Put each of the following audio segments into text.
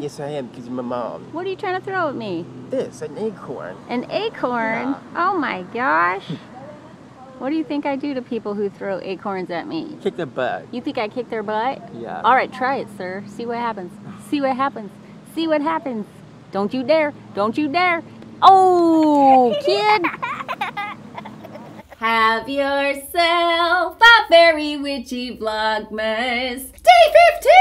Yes, I am, because my mom. What are you trying to throw at me? This, an acorn. An acorn? Yeah. Oh my gosh. What do you think I do to people who throw acorns at me? Kick the butt. You think I kick their butt? Yeah. All right, try it, sir. See what happens. See what happens. See what happens. Don't you dare. Don't you dare. Oh, kid. Have yourself a very witchy Vlogmas. Day 15!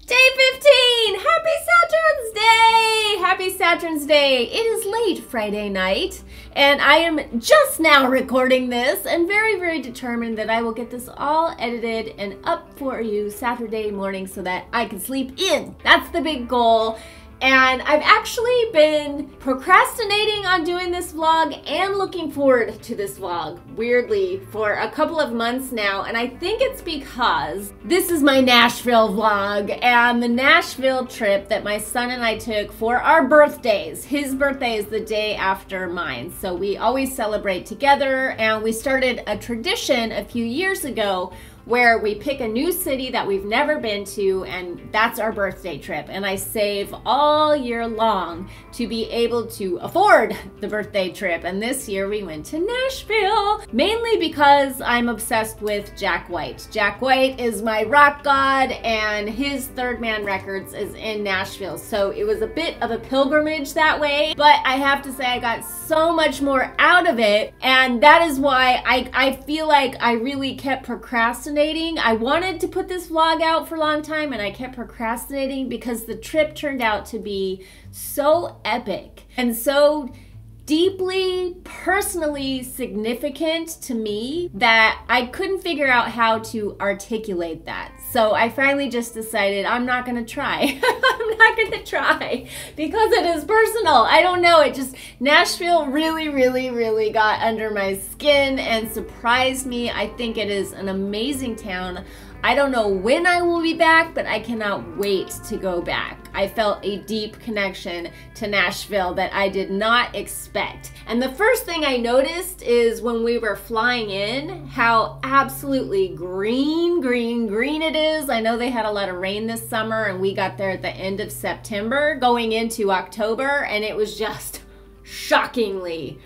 Day 15! Happy Saturn's Day! Happy Saturn's Day. It is late Friday night, and I am just now recording this and very, very determined that I will get this all edited and up for you Saturday morning so that I can sleep in. That's the big goal. And I've actually been procrastinating on doing this vlog and looking forward to this vlog, weirdly, for a couple of months now. And I think it's because this is my Nashville vlog and the Nashville trip that my son and I took for our birthdays. His birthday is the day after mine, so we always celebrate together, and we started a tradition a few years ago where we pick a new city that we've never been to, and that's our birthday trip. And I save all year long to be able to afford the birthday trip. And this year we went to Nashville, mainly because I'm obsessed with Jack White. Jack White is my rock god, and his Third Man Records is in Nashville. So it was a bit of a pilgrimage that way, but I have to say I got so much more out of it, and that is why I feel like I really kept procrastinating. I wanted to put this vlog out for a long time, and I kept procrastinating because the trip turned out to be so epic and so deeply personally significant to me that I couldn't figure out how to articulate that. So I finally just decided I'm not gonna try. I'm not gonna try because it is personal. I don't know, it just, Nashville really, really, really got under my skin and surprised me. I think it is an amazing town. I don't know when I will be back, but I cannot wait to go back. I felt a deep connection to Nashville that I did not expect. And the first thing I noticed is when we were flying in, how absolutely green it is. I know they had a lot of rain this summer, and we got there at the end of September, going into October, and it was just shockingly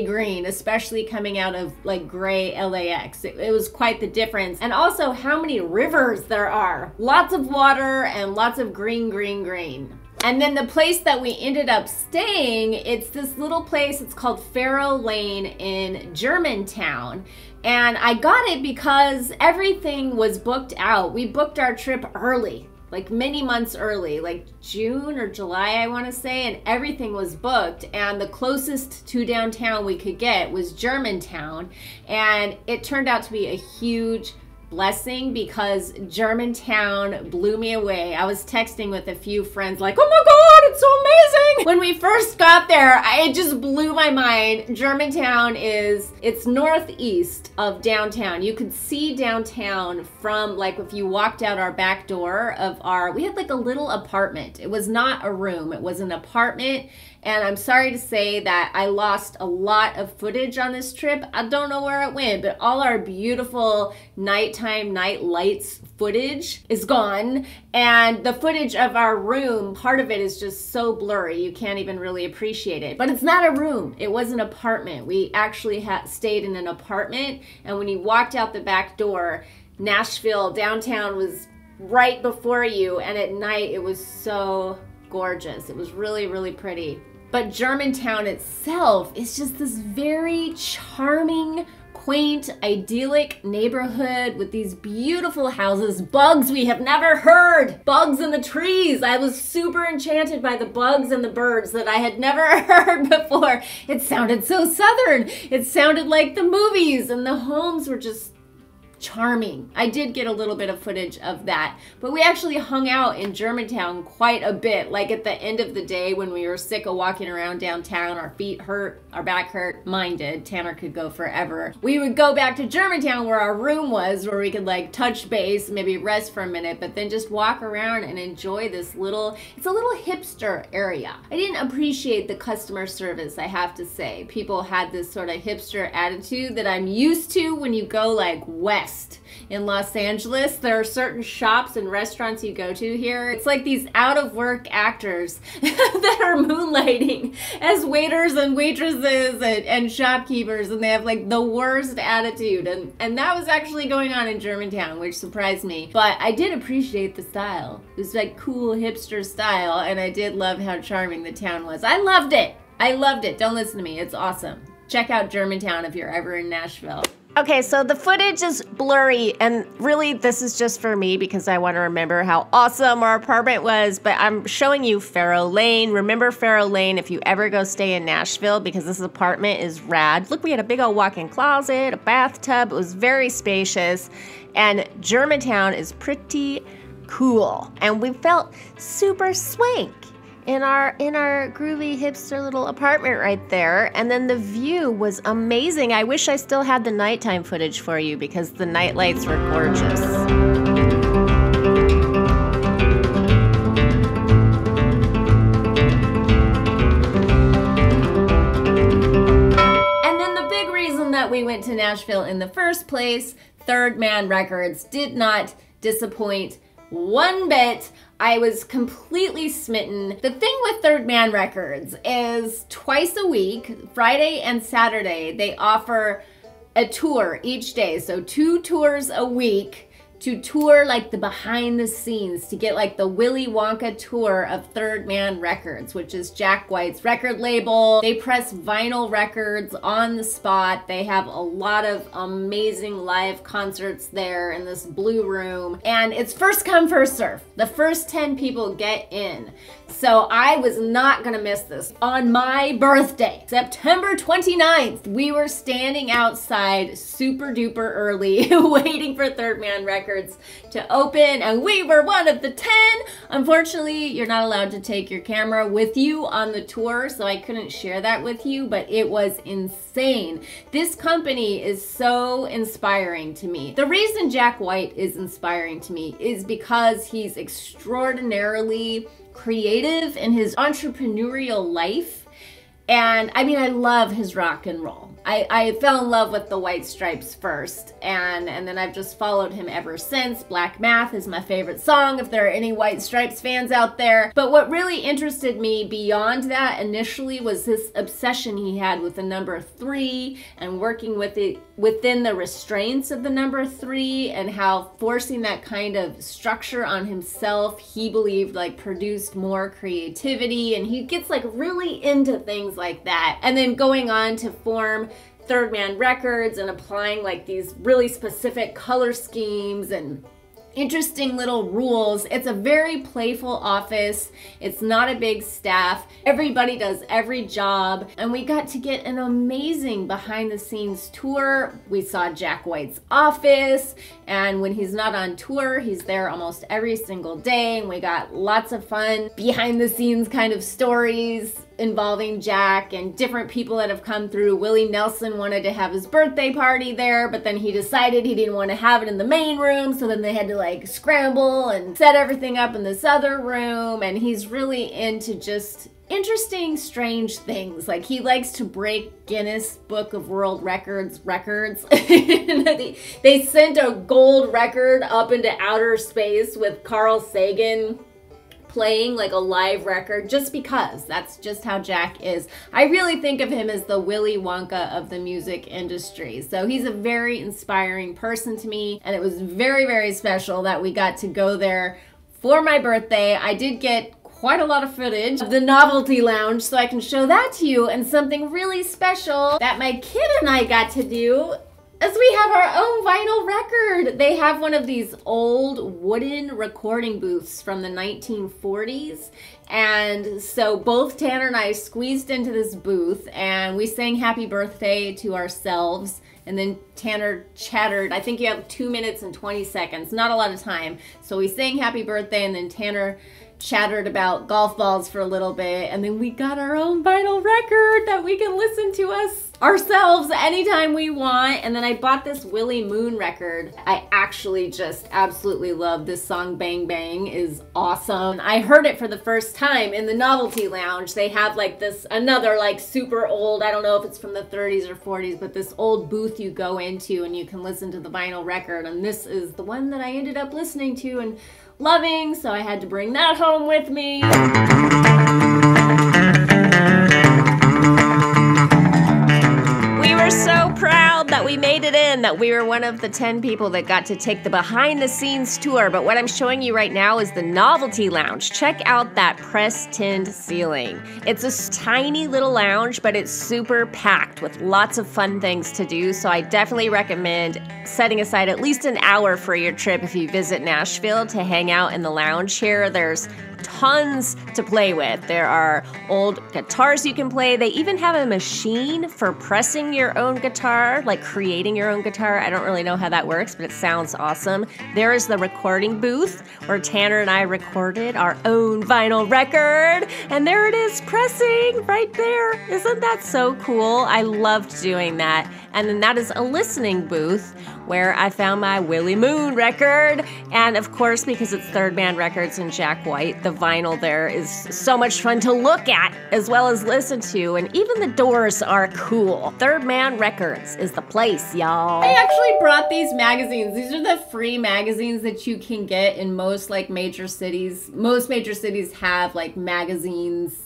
green, especially coming out of like gray LAX. It was quite the difference. And also how many rivers there are. Lots of water and lots of green. And then the place that we ended up staying, it's this little place, it's called Faro Lane in Germantown. And I got it because everything was booked out. We booked our trip early, like many months early, like June or July, I want to say, and everything was booked. And the closest to downtown we could get was Germantown. And it turned out to be a huge blessing because Germantown blew me away. I was texting with a few friends like, oh my God, it's so amazing. When we first got there, it just blew my mind. Germantown it's northeast of downtown. You could see downtown from, like, if you walked out our back door of we had like a little apartment. It was not a room, it was an apartment. And I'm sorry to say that I lost a lot of footage on this trip. I don't know where it went, but all our beautiful nighttime, night lights footage is gone. And the footage of our room, part of it is just so blurry, you can't even really appreciate it. But it's not a room, it was an apartment. We actually stayed in an apartment, and when you walked out the back door, Nashville, downtown was right before you, and at night it was so gorgeous. It was really, really pretty. But Germantown itself is just this very charming, quaint, idyllic neighborhood with these beautiful houses, bugs we have never heard, bugs in the trees. I was super enchanted by the bugs and the birds that I had never heard before. It sounded so southern. It sounded like the movies, and the homes were just charming. I did get a little bit of footage of that, but we actually hung out in Germantown quite a bit. Like at the end of the day when we were sick of walking around downtown, our feet hurt, our back hurt, mine did, Tanner could go forever. We would go back to Germantown where our room was, where we could like touch base, maybe rest for a minute, but then just walk around and enjoy this little, it's a little hipster area. I didn't appreciate the customer service, I have to say. People had this sort of hipster attitude that I'm used to when you go like west best in Los Angeles. There are certain shops and restaurants you go to here. It's like these out-of-work actors that are moonlighting as waiters and waitresses and shopkeepers, and they have like the worst attitude. And that was actually going on in Germantown, which surprised me. But I did appreciate the style. It was like cool hipster style, and I did love how charming the town was. I loved it. I loved it. Don't listen to me. It's awesome. Check out Germantown if you're ever in Nashville. Okay, so the footage is blurry, and really this is just for me because I want to remember how awesome our apartment was, but I'm showing you Faro Lane. Remember Faro Lane if you ever go stay in Nashville, because this apartment is rad. Look, we had a big old walk-in closet, a bathtub. It was very spacious, and Germantown is pretty cool, and we felt super swank in our groovy hipster little apartment right there. And then the view was amazing. I wish I still had the nighttime footage for you because the night lights were gorgeous. And then the big reason that we went to Nashville in the first place, Third Man Records did not disappoint one bit. I was completely smitten. The thing with Third Man Records is twice a week, Friday and Saturday, they offer a tour each day. So 2 tours a week to tour like the behind the scenes, to get like the Willy Wonka tour of Third Man Records, which is Jack White's record label. They press vinyl records on the spot. They have a lot of amazing live concerts there in this blue room, and it's first come, first serve. The first 10 people get in. So I was not gonna miss this. On my birthday, September 29th, we were standing outside super duper early waiting for Third Man Records to open, and we were one of the 10. Unfortunately, you're not allowed to take your camera with you on the tour, so I couldn't share that with you, but it was insane. This company is so inspiring to me. The reason Jack White is inspiring to me is because he's extraordinarily creative in his entrepreneurial life. And I mean, I love his rock and roll. I fell in love with the White Stripes first, and then I've just followed him ever since. Black Math is my favorite song, if there are any White Stripes fans out there. But what really interested me beyond that initially was this obsession he had with the number 3 and working with it within the restraints of the number 3, and how forcing that kind of structure on himself, he believed like produced more creativity, and he gets like really into things like that. And then going on to form Third Man Records and applying like these really specific color schemes and interesting little rules. It's a very playful office. It's not a big staff. Everybody does every job. And we got to get an amazing behind the scenes tour. We saw Jack White's office, and when he's not on tour, he's there almost every single day. And we got lots of fun behind the scenes kind of stories involving Jack and different people that have come through. Willie Nelson wanted to have his birthday party there, but then he decided he didn't want to have it in the main room, so then they had to like scramble and set everything up in this other room. And he's really into just interesting, strange things. Like he likes to break Guinness Book of World Records. They sent a gold record up into outer space with Carl Sagan playing like a live record, just because that's just how Jack is. I really think of him as the Willy Wonka of the music industry. So he's a very inspiring person to me, and it was very, very special that we got to go there for my birthday. I did get quite a lot of footage of the novelty lounge, so I can show that to you, and something really special that my kid and I got to do as we have our own vinyl record. They have one of these old wooden recording booths from the 1940s. And so both Tanner and I squeezed into this booth, and we sang happy birthday to ourselves. And then Tanner chattered. I think you have 2 minutes and 20 seconds, not a lot of time. So we sang happy birthday, and then Tanner chattered about golf balls for a little bit, and then we got our own vinyl record that we can listen to us ourselves anytime we want. And then I bought this Willie Moon record. I actually just absolutely love this song. Bang Bang is awesome. I heard it for the first time in the Novelty Lounge. They have like this another like super old, I don't know if it's from the 30s or 40s, but this old booth you go into and you can listen to the vinyl record, and this is the one that I ended up listening to and loving, so I had to bring that home with me. We were so proud that we made it in, that we were one of the 10 people that got to take the behind-the-scenes tour. But what I'm showing you right now is the Novelty Lounge. Check out that press-tinned ceiling. It's a tiny little lounge, but it's super packed with lots of fun things to do. So I definitely recommend setting aside at least an hour for your trip if you visit Nashville to hang out in the lounge here. There's tons to play with. There are old guitars you can play. They even have a machine for pressing your own guitar, like creating your own guitar. I don't really know how that works, but it sounds awesome. There is the recording booth where Tanner and I recorded our own vinyl record. And there it is, pressing right there. Isn't that so cool? I loved doing that. And then that is a listening booth where I found my Willie Moon record. And of course, because it's Third Man Records and Jack White, the vinyl there is so much fun to look at as well as listen to. And even the doors are cool. Third Man Records is the place, y'all. I actually brought these magazines. These are the free magazines that you can get in most like major cities. Most major cities have like magazines,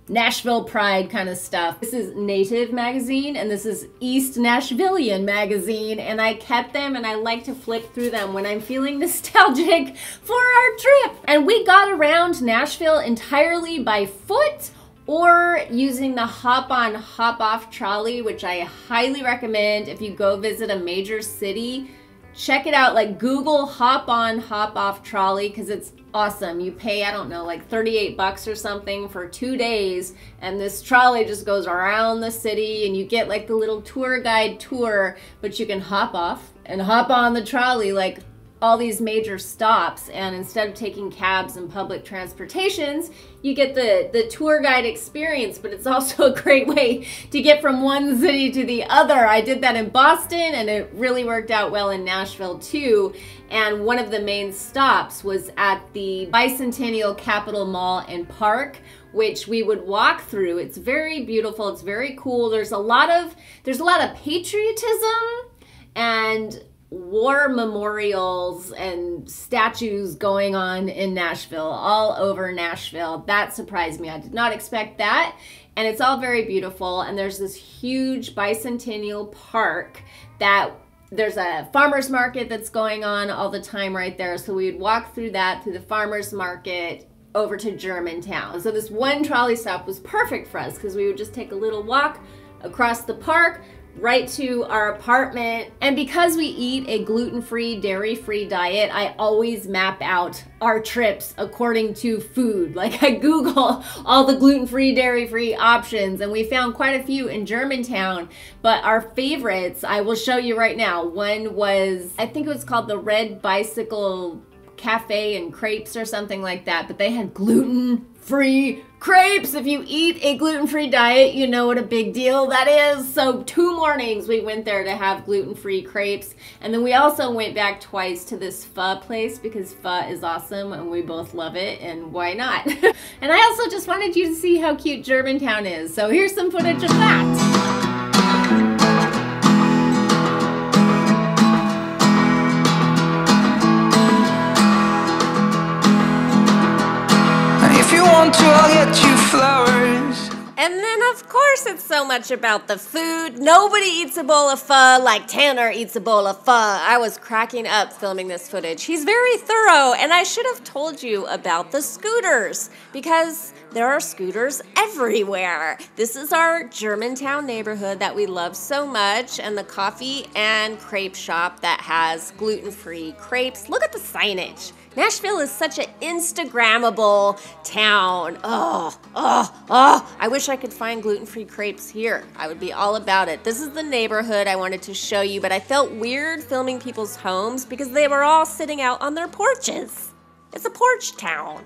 Nashville Pride kind of stuff. This is Native magazine, and this is East Nashvillian magazine, and I kept them and I like to flip through them when I'm feeling nostalgic for our trip. And we got around Nashville entirely by foot or using the hop-on, hop-off trolley, which I highly recommend if you go visit a major city. Check it out, like Google hop-on, hop-off trolley, because it's awesome. You pay, I don't know, like 38 bucks or something for 2 days, and this trolley just goes around the city, and you get like the little tour guide tour, but you can hop off and hop on the trolley like all these major stops, and instead of taking cabs and public transportations, you get the tour guide experience, but it's also a great way to get from one city to the other. I did that in Boston, and it really worked out well in Nashville too. And one of the main stops was at the Bicentennial Capitol Mall and Park, which we would walk through. It's very beautiful. It's very cool. There's a lot of patriotism and war memorials and statues going on in Nashville, all over Nashville. That surprised me. I did not expect that. And it's all very beautiful. And there's this huge Bicentennial Park that there's a farmer's market that's going on all the time right there. So we would walk through that, through the farmer's market, over to Germantown. So this one trolley stop was perfect for us because we would just take a little walk across the park, right to our apartment. And because we eat a gluten-free, dairy-free diet, I always map out our trips according to food. Like I Google all the gluten-free, dairy-free options, and we found quite a few in Germantown, but our favorites, I will show you right now. One was, I think it was called the Red Bicycle Cafe and Crepes or something like that, but they had gluten-free crepes. If you eat a gluten-free diet, you know what a big deal that is. So 2 mornings we went there to have gluten-free crepes. And then we also went back twice to this pho place because pho is awesome and we both love it, and why not? And I also just wanted you to see how cute Germantown is. So here's some footage of that. I'll get you flowers. And then, of course, it's so much about the food. Nobody eats a bowl of pho like Tanner eats a bowl of pho. I was cracking up filming this footage. He's very thorough, and I should have told you about the scooters because there are scooters everywhere. This is our Germantown neighborhood that we love so much, and the coffee and crepe shop that has gluten-free crepes. Look at the signage. Nashville is such an Instagrammable town. I wish I could find gluten-free crepes here. I would be all about it. This is the neighborhood I wanted to show you, but I felt weird filming people's homes because they were all sitting out on their porches. It's a porch town.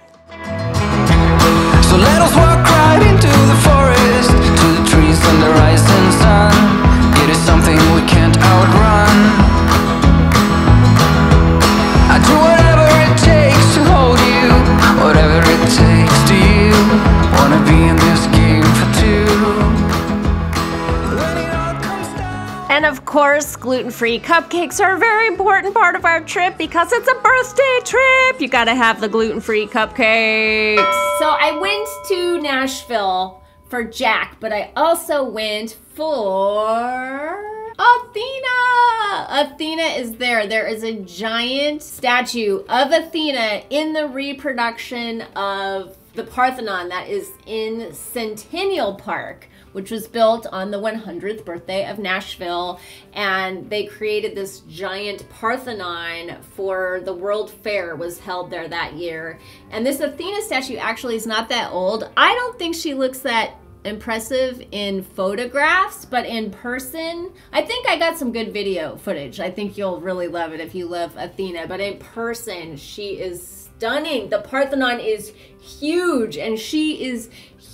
And of course, gluten-free cupcakes are a very important part of our trip because it's a birthday trip. You gotta have the gluten-free cupcakes. So I went to Nashville for Jack, but I also went for Athena! Athena is there. There is a giant statue of Athena in the reproduction of the Parthenon that is in Centennial Park, which was built on the 100th birthday of Nashville. And they created this giant Parthenon for the World Fair was held there that year. And this Athena statue actually is not that old. I don't think she looks that impressive in photographs, but in person, I think I got some good video footage. I think you'll really love it if you love Athena, but in person, she is stunning. The Parthenon is huge, and she is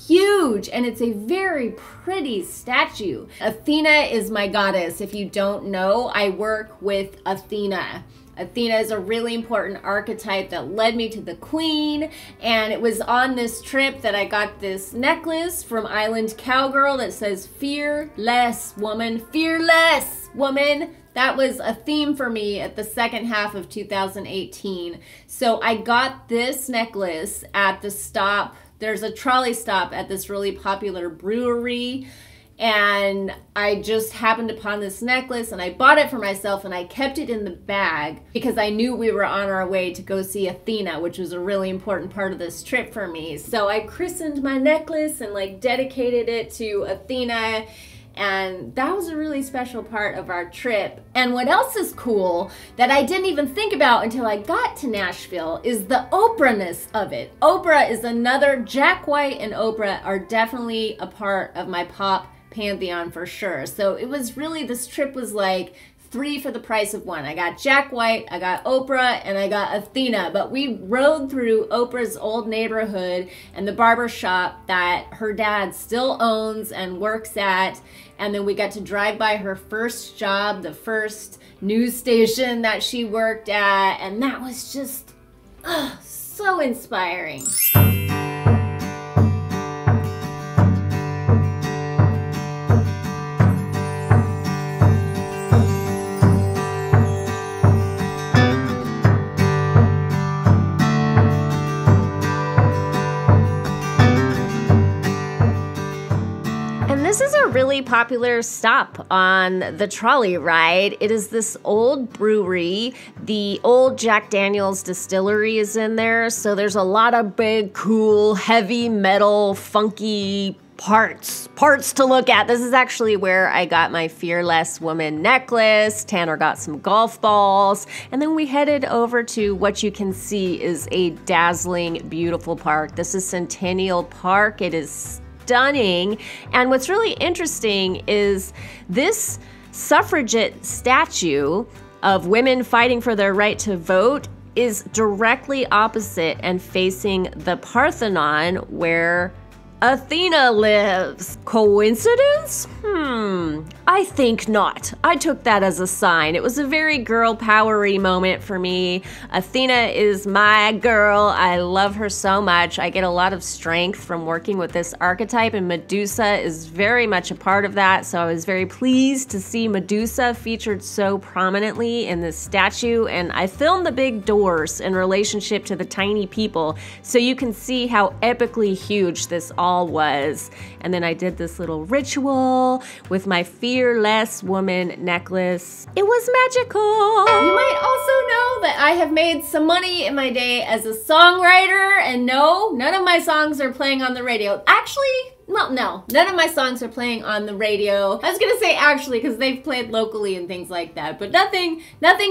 huge, and it's a very pretty statue. Athena is my goddess. If you don't know, I work with Athena. Athena is a really important archetype that led me to the queen, and it was on this trip that I got this necklace from Island Cowgirl that says fearless woman, fearless woman. That was a theme for me at the second half of 2018. So I got this necklace at the stop. There's a trolley stop at this really popular brewery, and I just happened upon this necklace and I bought it for myself, and I kept it in the bag because I knew we were on our way to go see Athena, which was a really important part of this trip for me. So I christened my necklace and like dedicated it to Athena, and that was a really special part of our trip. And what else is cool that I didn't even think about until I got to Nashville is the Oprah-ness of it. Oprah is another, Jack White and Oprah are definitely a part of my pop pantheon for sure. So it was really, this trip was like 3 for the price of 1. I got Jack White, I got Oprah, and I got Athena. But we rode through Oprah's old neighborhood and the barber shop that her dad still owns and works at. And then we got to drive by her first job, the first news station that she worked at. And that was just so inspiring. This is a really popular stop on the trolley ride. It is this old brewery. The old Jack Daniel's distillery is in there, so there's a lot of big, cool, heavy metal, funky parts to look at. This is actually where I got my Fearless Woman necklace. Tanner got some golf balls, and then we headed over to what you can see is a dazzling, beautiful park. This is Centennial Park. It is stunning. And what's really interesting is this suffragette statue of women fighting for their right to vote is directly opposite and facing the Parthenon where Athena lives. Coincidence? I think not. I took that as a sign. It was a very girl powery moment for me. Athena is my girl. I love her so much. I get a lot of strength from working with this archetype, and Medusa is very much a part of that. So I was very pleased to see Medusa featured so prominently in this statue. And I filmed the big doors in relationship to the tiny people, so you can see how epically huge this all was. And then I did this little ritual with my Fearless Woman necklace. It was magical. You might also know that I have made some money in my day as a songwriter, and no, none of my songs are playing on the radio. Actually, well, no, none of my songs are playing on the radio. I was gonna say actually because they've played locally and things like that, but nothing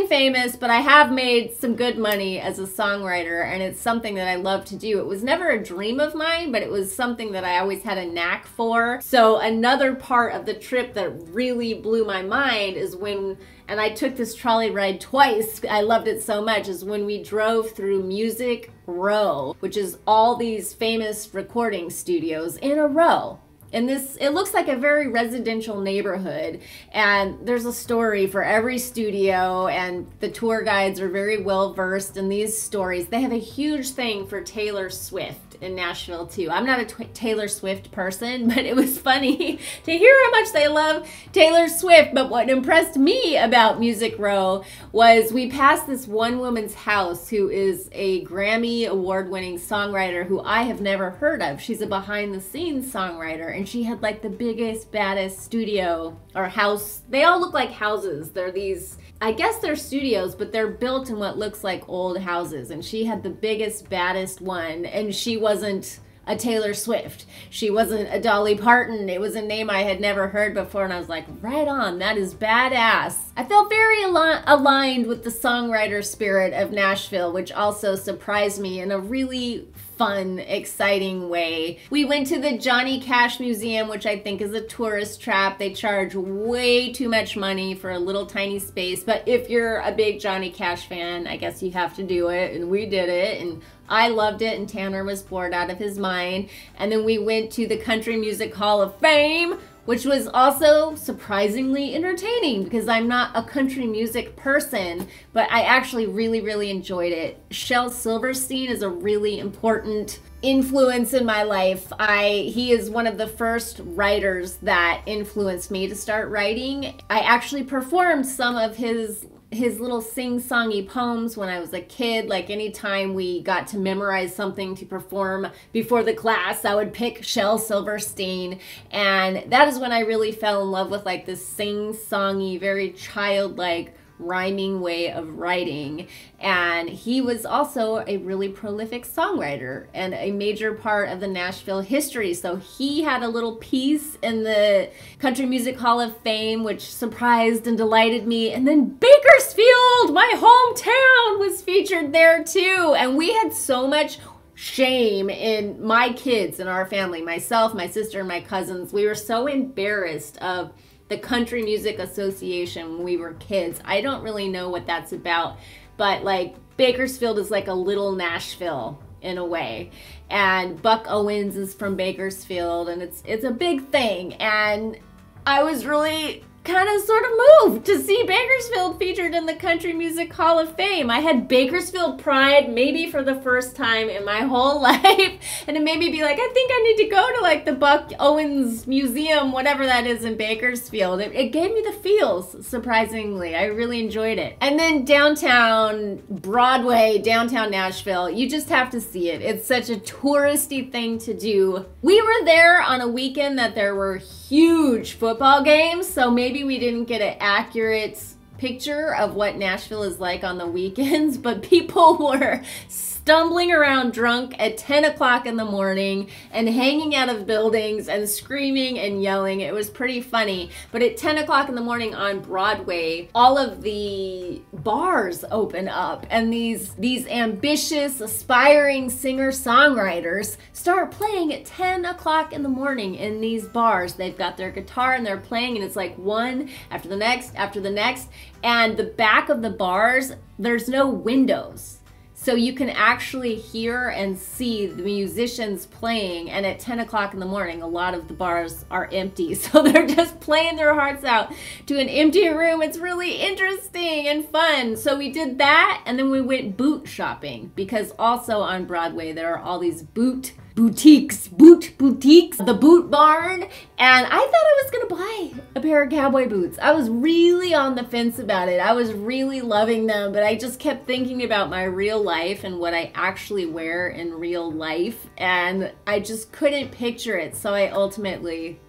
famous, but I have made some good money as a songwriter, and it's something that I love to do. It was never a dream of mine, but it was something that I always had a knack for. So another part of the trip that really blew my mind is when, and I took this trolley ride twice, I loved it so much, is when we drove through Music Row, which is all these famous recording studios in a row. And it looks like a very residential neighborhood, and there's a story for every studio, and the tour guides are very well versed in these stories. They have a huge thing for Taylor Swift in Nashville too. I'm not a Taylor Swift person, but it was funny to hear how much they love Taylor Swift. But what impressed me about Music Row was we passed this one woman's house who is a Grammy award-winning songwriter who I have never heard of. She's a behind-the-scenes songwriter, and she had like the biggest, baddest studio or house. They all look like houses. They're these, I guess they're studios, but they're built in what looks like old houses. And she had the biggest, baddest one, and she wasn't a Taylor Swift. She wasn't a Dolly Parton. It was a name I had never heard before, and I was like, right on, that is badass. I felt very aligned with the songwriter spirit of Nashville, which also surprised me in a really fun, exciting way. We went to the Johnny Cash Museum, which I think is a tourist trap. They charge way too much money for a little tiny space, but if you're a big Johnny Cash fan, I guess you have to do it, and we did it, and I loved it, and Tanner was bored out of his mind. And then we went to the Country Music Hall of Fame, which was also surprisingly entertaining because I'm not a country music person, but I actually really enjoyed it. Shel Silverstein is a really important influence in my life. He is one of the first writers that influenced me to start writing. I actually performed some of his little sing-songy poems when I was a kid. Like anytime we got to memorize something to perform before the class, I would pick Shel Silverstein, and that is when I really fell in love with like this sing-songy, very childlike rhyming way of writing. And he was also a really prolific songwriter and a major part of the Nashville history. So he had a little piece in the Country Music Hall of Fame, which surprised and delighted me. And then Bakersfield, my hometown, was featured there too. And we had so much shame in my kids and our family, myself, my sister, and my cousins. We were so embarrassed of the Country Music Association when we were kids. I don't really know what that's about, but like Bakersfield is like a little Nashville in a way. And Buck Owens is from Bakersfield, and it's a big thing. And I was really kind of sort of moved to see Bakersfield featured in the Country Music Hall of Fame. I had Bakersfield pride maybe for the first time in my whole life, and it made me be like, I think I need to go to like the Buck Owens Museum, whatever that is in Bakersfield. It gave me the feels, surprisingly. I really enjoyed it. And then downtown Broadway, downtown Nashville, you just have to see it. It's such a touristy thing to do. We were there on a weekend that there were huge football games, so maybe we didn't get an accurate picture of what Nashville is like on the weekends, but people were stumbling around drunk at 10 o'clock in the morning and hanging out of buildings and screaming and yelling. It was pretty funny. But at 10 o'clock in the morning on Broadway, all of the bars open up, and these ambitious, aspiring singer-songwriters start playing at 10 o'clock in the morning in these bars. They've got their guitar and they're playing, and it's like one after the next after the next. And the back of the bars, there's no windows. So you can actually hear and see the musicians playing, and at 10 o'clock in the morning, a lot of the bars are empty. So they're just playing their hearts out to an empty room. It's really interesting and fun. So we did that, and then we went boot shopping, because also on Broadway, there are all these boot boutiques, the Boot Barn, and I thought I was gonna buy a pair of cowboy boots. I was really on the fence about it. I was really loving them, but I just kept thinking about my real life and what I actually wear in real life, and I just couldn't picture it, so I ultimately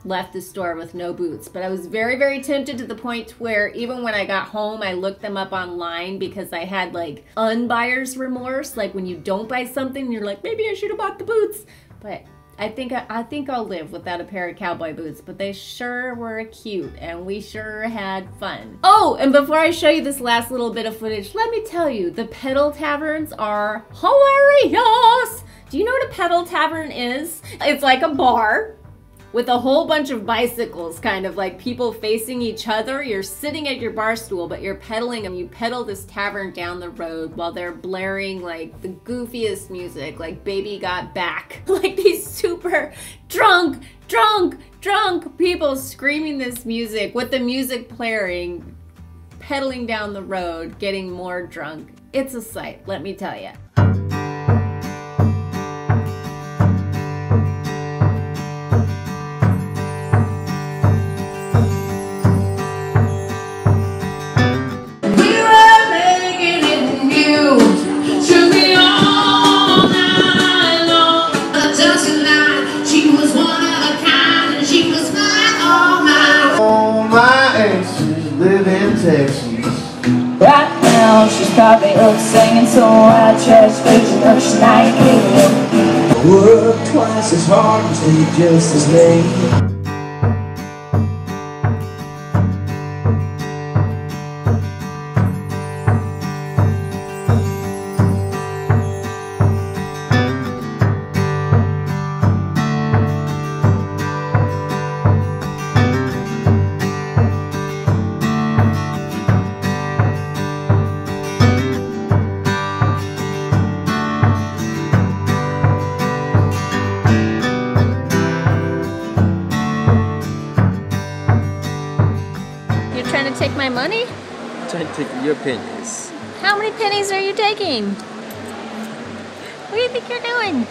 left the store with no boots. But I was very tempted to the point where even when I got home, I looked them up online because I had like unbuyer's remorse, like when you don't buy something you're like, maybe I should have bought the boots. But I think I'll live without a pair of cowboy boots. But they sure were cute, and we sure had fun. Oh, and before I show you this last little bit of footage, let me tell you, the pedal taverns are hilarious. Do you know what a pedal tavern is? It's like a bar with a whole bunch of bicycles, kind of like people facing each other. You're sitting at your bar stool, but you're pedaling, and you pedal this tavern down the road while they're blaring like the goofiest music, like Baby Got Back. Like these super drunk people screaming this music with the music blaring, pedaling down the road, getting more drunk. It's a sight, let me tell you. Right now, she's probably up singing some white trash fiction of Shania Twain. Work twice as hard and stay just as late. Take my money? I'm trying to take your pennies. How many pennies are you taking? What do you think you're doing?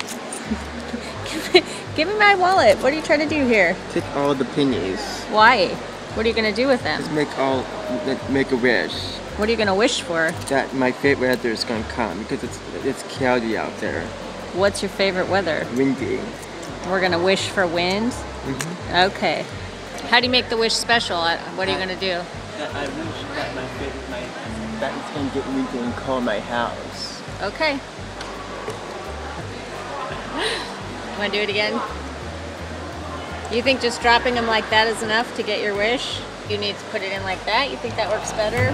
Give me my wallet. What are you trying to do here? Take all the pennies. Why? What are you going to do with them? Just make a wish. What are you going to wish for? That my favorite weather is going to come because it's cloudy out there. What's your favorite weather? Windy. We're going to wish for wind? Mm-hmm. Okay. How do you make the wish special? What are you going to do? That I wish that that it's going to get windy and call my house. Okay. Want to do it again? You think just dropping them like that is enough to get your wish? You need to put it in like that? You think that works better?